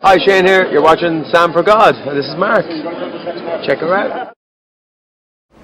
Hi, Shane here. You're watching Sam for God, and this is Mark. Check her out.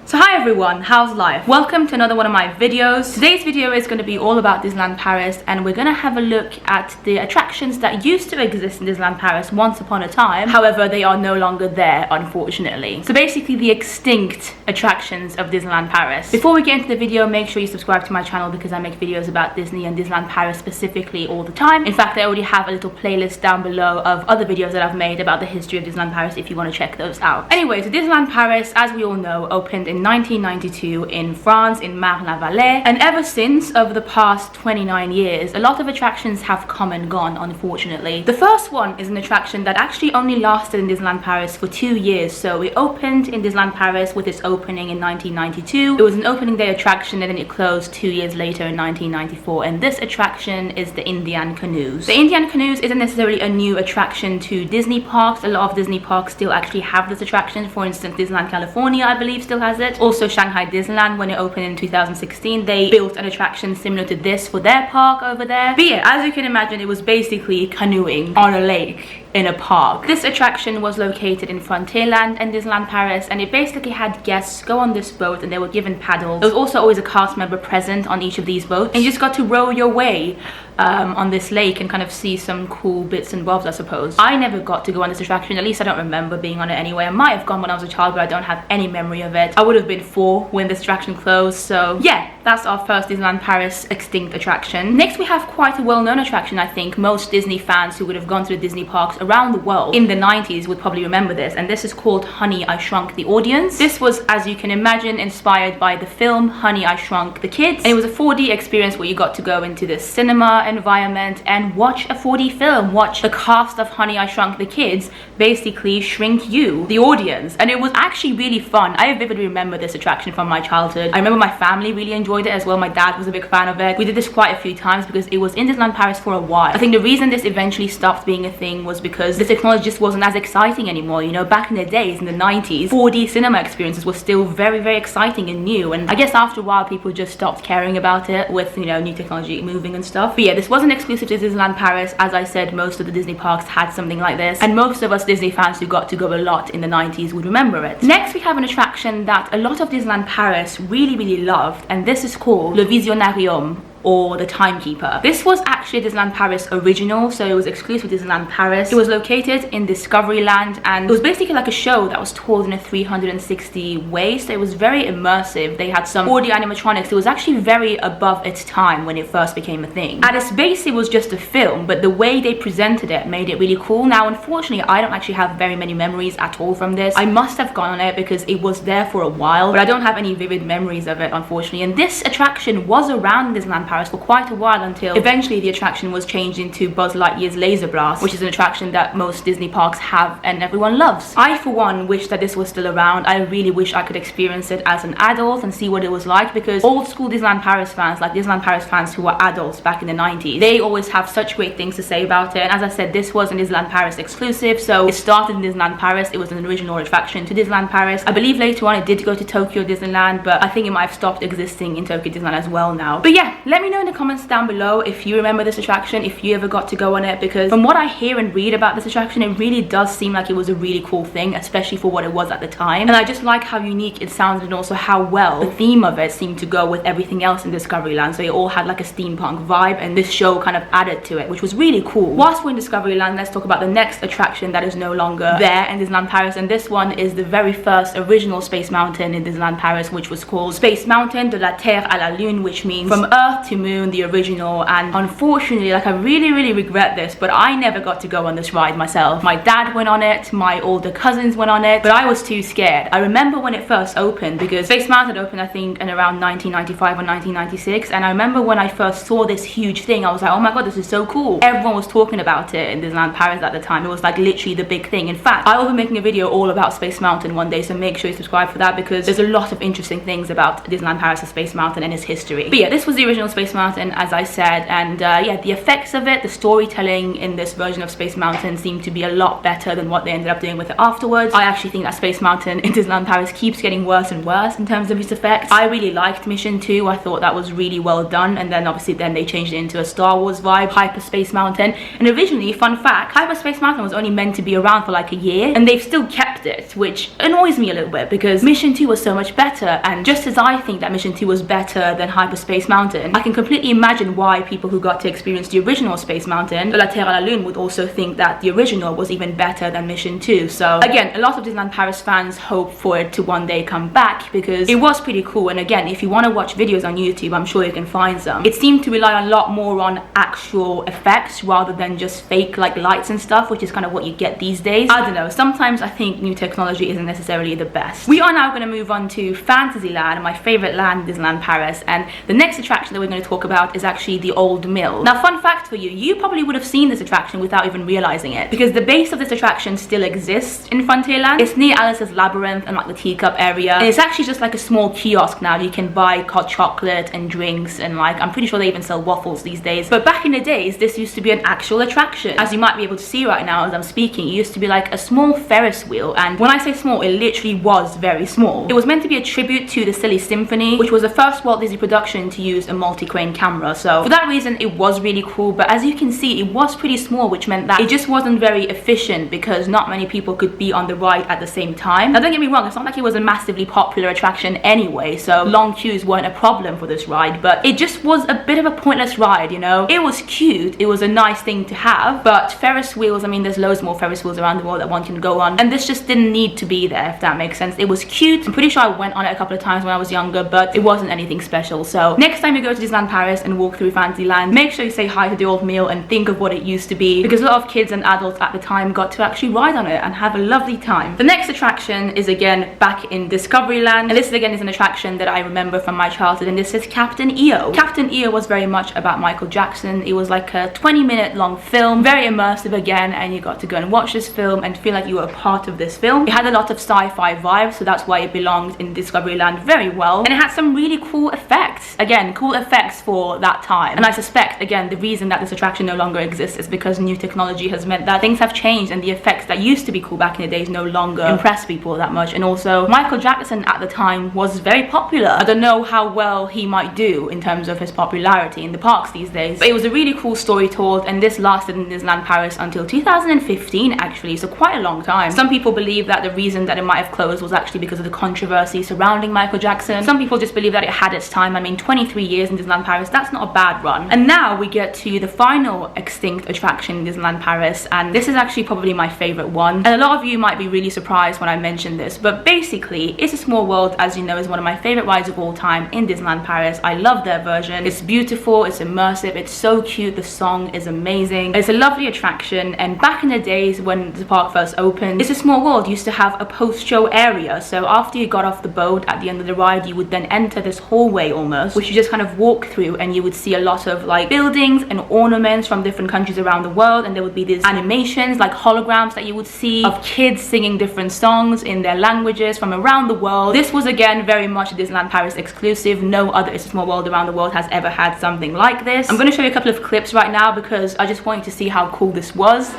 So hi everyone, how's life? Welcome to another one of my videos. Today's video is going to be all about Disneyland Paris, and we're going to have a look at the attractions that used to exist in Disneyland Paris once upon a time. However, they are no longer there, unfortunately. So basically the extinct attractions of Disneyland Paris. Before we get into the video, make sure you subscribe to my channel because I make videos about Disney and Disneyland Paris specifically all the time. In fact, I already have a little playlist down below of other videos that I've made about the history of Disneyland Paris if you want to check those out. Anyway, so Disneyland Paris, as we all know, opened in 1992 in France, in Marne-la-Vallée, and ever since, over the past 29 years, a lot of attractions have come and gone, unfortunately. The first one is an attraction that actually only lasted in Disneyland Paris for 2 years. So it opened in Disneyland Paris with its opening in 1992. It was an opening day attraction, and then it closed 2 years later in 1994, and this attraction is the Indian Canoes. The Indian Canoes isn't necessarily a new attraction to Disney parks. A lot of Disney parks still actually have this attraction. For instance, Disneyland California, I believe, still has it. Also Shanghai Disneyland, when it opened in 2016, they built an attraction similar to this for their park over there. But yeah, as you can imagine, it was basically canoeing on a lake in a park. This attraction was located in Frontierland and Disneyland Paris, and it basically had guests go on this boat and they were given paddles. There was also always a cast member present on each of these boats, and you just got to row your way on this lake and kind of see some cool bits and bobs, I suppose. I never got to go on this attraction, at least I don't remember being on it anyway. I might have gone when I was a child, but I don't have any memory of it. I would have been 4 when this attraction closed, so yeah, that's our first Disneyland Paris extinct attraction. Next, we have quite a well-known attraction. I think most Disney fans who would have gone to the Disney parks around the world in the 90s would probably remember this, and this is called Honey, I Shrunk the Audience. This was, as you can imagine, inspired by the film Honey, I Shrunk the Kids, and it was a 4D experience where you got to go into this cinema environment and watch a 4D film, watch the cast of Honey, I Shrunk the Kids basically shrink you, the audience, and it was actually really fun. I vividly remember this attraction from my childhood. I remember my family really enjoyed it as well. My dad was a big fan of it. We did this quite a few times because it was in Disneyland Paris for a while. I think the reason this eventually stopped being a thing was because the technology just wasn't as exciting anymore. You know, back in the days, in the 90s, 4D cinema experiences were still very, very exciting and new, and I guess after a while people just stopped caring about it with, you know, new technology moving and stuff. But yeah, this wasn't exclusive to Disneyland Paris. As I said, most of the Disney parks had something like this, and most of us Disney fans who got to go a lot in the 90s would remember it. Next, we have an attraction that a lot of Disneyland Paris really, really loved, and this is called Le Visionarium, or the Timekeeper. This was actually a Disneyland Paris original, so it was exclusive to Disneyland Paris. It was located in Discoveryland, and it was basically like a show that was told in a 360 way, so it was very immersive. They had some 4D animatronics. It was actually very above its time when it first became a thing. At its base, it was just a film, but the way they presented it made it really cool. Now, unfortunately, I don't actually have very many memories at all from this. I must have gone on it because it was there for a while, but I don't have any vivid memories of it, unfortunately. And this attraction was around Disneyland Paris for quite a while until eventually the attraction was changed into Buzz Lightyear's Laser Blast, which is an attraction that most Disney parks have and everyone loves. I, for one, wish that this was still around. I really wish I could experience it as an adult and see what it was like, because old school Disneyland Paris fans, like Disneyland Paris fans who were adults back in the 90s, they always have such great things to say about it. And as I said, this was an Disneyland Paris exclusive, so it started in Disneyland Paris. It was an original attraction to Disneyland Paris. I believe later on it did go to Tokyo Disneyland, but I think it might have stopped existing in Tokyo Disneyland as well now. But yeah, let me know in the comments down below if you remember this attraction, if you ever got to go on it, because from what I hear and read about this attraction, it really does seem like it was a really cool thing, especially for what it was at the time. And I just like how unique it sounded, and also how well the theme of it seemed to go with everything else in Discoveryland. So it all had like a steampunk vibe, and this show kind of added to it, which was really cool. Whilst we're in Discoveryland, let's talk about the next attraction that is no longer there in Disneyland Paris, and this one is the very first original Space Mountain in Disneyland Paris, which was called Space Mountain de la Terre à la Lune, which means from Earth to Moon, the original. And unfortunately, like, I really regret this, but I never got to go on this ride myself. My dad went on it, my older cousins went on it, but I was too scared. I remember when it first opened, because Space Mountain opened I think in around 1995 or 1996, and I remember when I first saw this huge thing, I was like, oh my god, this is so cool. Everyone was talking about it in Disneyland Paris at the time. It was like literally the big thing. In fact, I will be making a video all about Space Mountain one day, so make sure you subscribe for that, because there's a lot of interesting things about Disneyland Paris and Space Mountain and its history. But yeah, this was the original Space Space Mountain, as I said, and yeah, the effects of it, the storytelling in this version of Space Mountain seemed to be a lot better than what they ended up doing with it afterwards. I actually think that Space Mountain in Disneyland Paris keeps getting worse and worse in terms of its effects. I really liked Mission 2. I thought that was really well done, and then obviously then they changed it into a Star Wars vibe, Hyperspace Mountain. And originally, fun fact, Hyperspace Mountain was only meant to be around for like a year, and they've still kept it, which annoys me a little bit because Mission 2 was so much better. And just as I think that Mission 2 was better than Hyperspace Mountain, I can completely imagine why people who got to experience the original Space Mountain, De la Terre à la Lune, would also think that the original was even better than Mission 2. So again, a lot of Disneyland Paris fans hope for it to one day come back because it was pretty cool. And again, if you want to watch videos on YouTube, I'm sure you can find some. It seemed to rely a lot more on actual effects rather than just fake like lights and stuff, which is kind of what you get these days. I don't know, sometimes I think new technology isn't necessarily the best. We are now going to move on to Fantasyland, my favorite land, Disneyland Paris, and the next attraction that we're going to talk about is actually the Old Mill. Now, fun fact for you, you probably would have seen this attraction without even realizing it, because the base of this attraction still exists in Frontierland. It's near Alice's Labyrinth and like the teacup area, and it's actually just like a small kiosk now. You can buy hot chocolate and drinks, and like I'm pretty sure they even sell waffles these days. But back in the days, this used to be an actual attraction. As you might be able to see right now as I'm speaking, it used to be like a small Ferris wheel, and when I say small, it literally was very small. It was meant to be a tribute to the Silly Symphony, which was the first Walt Disney production to use a multi-crane camera. So for that reason, it was really cool. But as you can see, it was pretty small, which meant that it just wasn't very efficient because not many people could be on the ride at the same time. Now, don't get me wrong, it's not like it was a massively popular attraction anyway, so long queues weren't a problem for this ride, but it just was a bit of a pointless ride, you know? It was cute, it was a nice thing to have, but Ferris wheels, I mean, there's loads more Ferris wheels around the world that one can go on, and this just didn't need to be there, if that makes sense. It was cute. I'm pretty sure I went on it a couple of times when I was younger, but it wasn't anything special. So next time you go to Disneyland Paris and walk through Fantasyland, make sure you say hi to the Old Mill and think of what it used to be, because a lot of kids and adults at the time got to actually ride on it and have a lovely time. The next attraction is again back in Discoveryland, and this again is an attraction that I remember from my childhood, and this is Captain EO. Captain EO was very much about Michael Jackson. It was like a 20-minute long film, very immersive again, and you got to go and watch this film and feel like you were a part of this film. It had a lot of sci-fi vibes, so that's why it belonged in Discoveryland very well, and it had some really cool effects. Again, cool effects for that time. And I suspect, again, the reason that this attraction no longer exists is because new technology has meant that things have changed, and the effects that used to be cool back in the days no longer impress people that much. And also, Michael Jackson at the time was very popular. I don't know how well he might do in terms of his popularity in the parks these days, but it was a really cool story told, and this lasted in Disneyland Paris until 2015 actually, so quite a long time. Some people believe that the reason that it might have closed was actually because of the controversy surrounding Michael Jackson. Some people just believe that it had its time. I mean, 23 years in Disneyland Paris, that's not a bad run. And now we get to the final extinct attraction in Disneyland Paris, and this is actually probably my favorite one. And a lot of you might be really surprised when I mention this, but basically, It's a Small World, as you know, is one of my favorite rides of all time in Disneyland Paris. I love their version. It's beautiful, it's immersive, it's so cute, the song is amazing. It's a lovely attraction, and back in the days when the park first opened, It's a Small World used to have a post-show area. So after you got off the boat at the end of the ride, you would then enter this hallway almost, which you just kind of walk through, and you would see a lot of like buildings and ornaments from different countries around the world, and there would be these animations like holograms that you would see of kids singing different songs in their languages from around the world. This was again very much a Disneyland Paris exclusive. No other It's a Small World around the world has ever had something like this. I'm going to show you a couple of clips right now because I just want you to see how cool this was.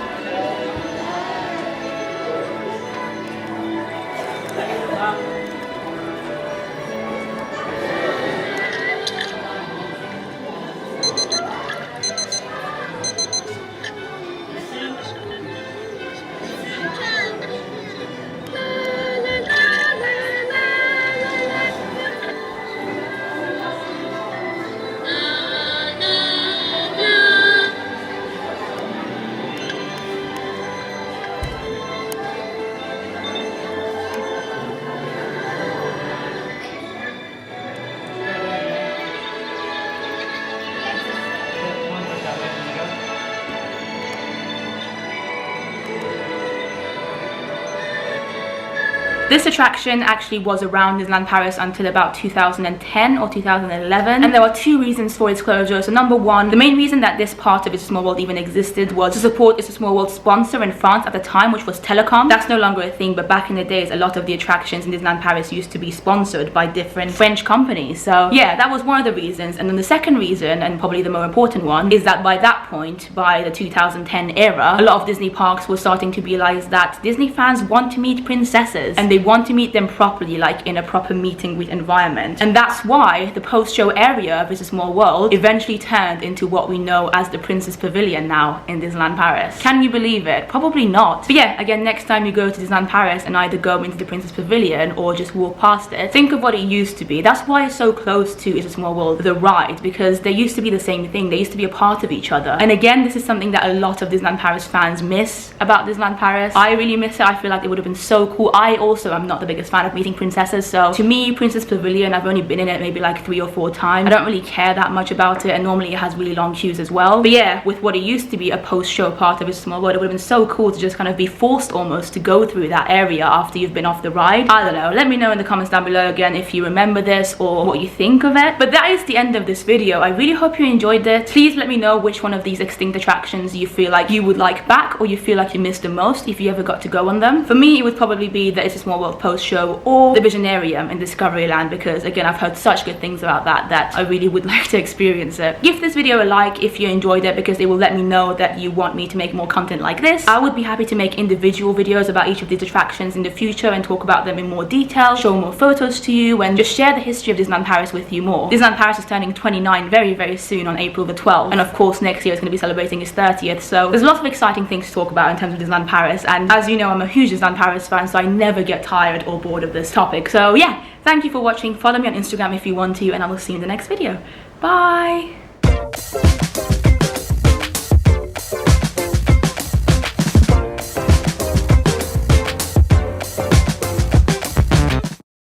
This attraction actually was around Disneyland Paris until about 2010 or 2011, and there are two reasons for its closure. So number one, the main reason that this part of It's a Small World even existed was to support It's a Small World sponsor in France at the time, which was Telecom. That's no longer a thing, but back in the days, a lot of the attractions in Disneyland Paris used to be sponsored by different French companies. So yeah, that was one of the reasons. And then the second reason, and probably the more important one, is that by that point, by the 2010 era, a lot of Disney parks were starting to realize that Disney fans want to meet princesses, and they want to meet them properly, like in a proper meeting with environment. And that's why the post-show area of It's a Small World eventually turned into what we know as the Princess Pavilion now in Disneyland Paris. Can you believe it? Probably not. But yeah, again, next time you go to Disneyland Paris and either go into the Princess Pavilion or just walk past it, think of what it used to be. That's why it's so close to It's a Small World, the ride, because they used to be the same thing. They used to be a part of each other. And again, this is something that a lot of Disneyland Paris fans miss about Disneyland Paris. I really miss it. I feel like it would have been so cool. I also am not the biggest fan of meeting princesses, so to me, Princess Pavilion, I've only been in it maybe like 3 or 4 times. I don't really care that much about it, and normally it has really long queues as well. But yeah, with what it used to be a post-show part of It's a Small World, it would have been so cool to just kind of be forced almost to go through that area after you've been off the ride. I don't know, let me know in the comments down below again if you remember this or what you think of it. But that is the end of this video. I really hope you enjoyed it. Please let me know which one of these extinct attractions you feel like you would like back, or you feel like you missed the most if you ever got to go on them. For me, it would probably be the It's a Small World post-show or the Visionarium in Discoveryland, because again, I've heard such good things about that I really would like to experience it. Give this video a like if you enjoyed it, because it will let me know that you want me to make more content like this. I would be happy to make individual videos about each of these attractions in the future and talk about them in more detail, show more photos to you, and just share the history of Disneyland Paris with you more. Disneyland Paris is turning 29 very soon on April the 12th, and of course next year it's going to be celebrating its 30th, so there's lots of exciting things to talk about in terms of Disneyland Paris. And as you know, I'm a huge Disneyland Paris fan, so I never get tired or bored of this topic. So yeah, thank you for watching. Follow me on Instagram if you want to, and I will see you in the next video. Bye!